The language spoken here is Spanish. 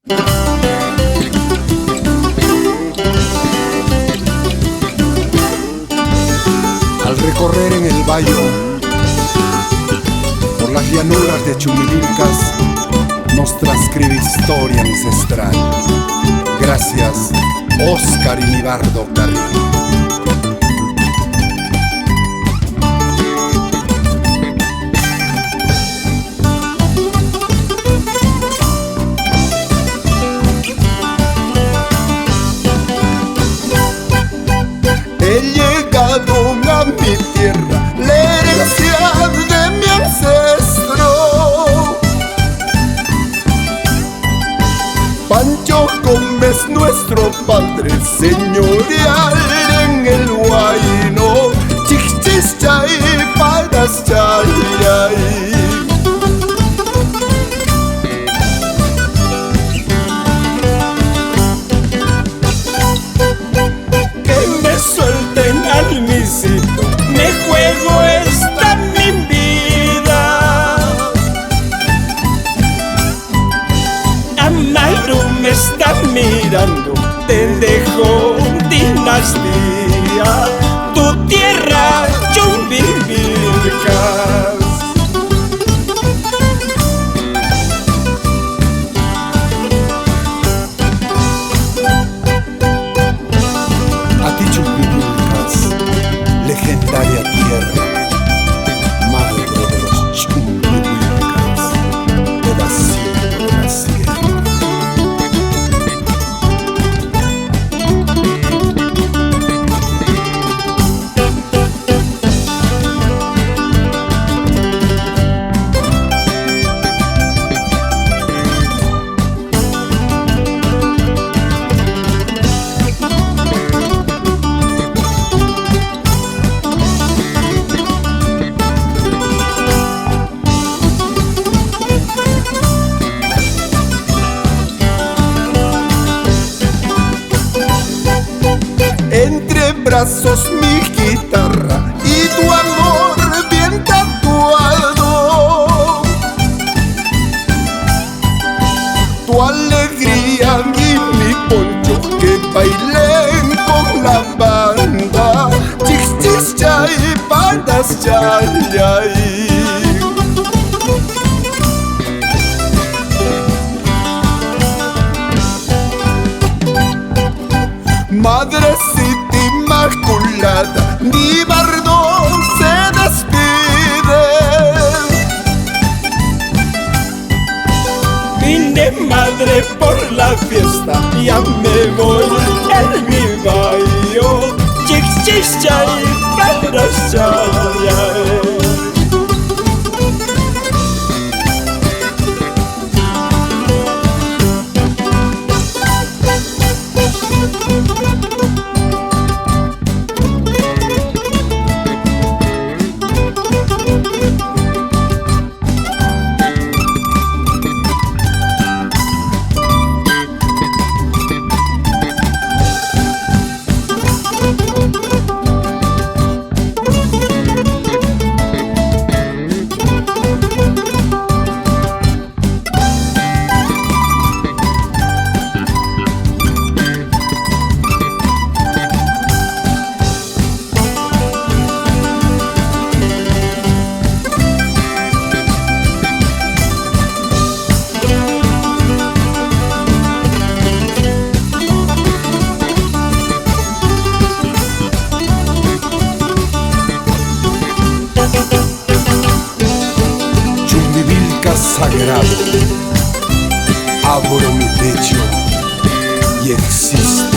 Al recorrer en el valle por las llanuras de Chumbivilcas, nos transcribe historia ancestral. Gracias, Óscar Inibardo Carrillo. He llegado a mi tierra, la herencia de mi ancestro. Pancho Gómez, nuestro padre señorial en el Huayno, Chichis Chay, Paras Chay. Suelten al misito, me juego esta mi vida. Amaru me está mirando, te dejo dinastía, tu tierra Chumbivilcas. Legendaria tierra, madre de los Chumbivilcas, pedacito de la sierra. Entre brazos mi guitarra y tu amor bien tatuado, tu alegría y mi poncho que bailen con la banda, chis chis chay, paras chay. Madrecita Inmaculada, Inibardo se despide. Vine madre por la fiesta, ya me voy en mi baño. Chis chis chay, paras chay. Sagrado, abro mi pecho y existe.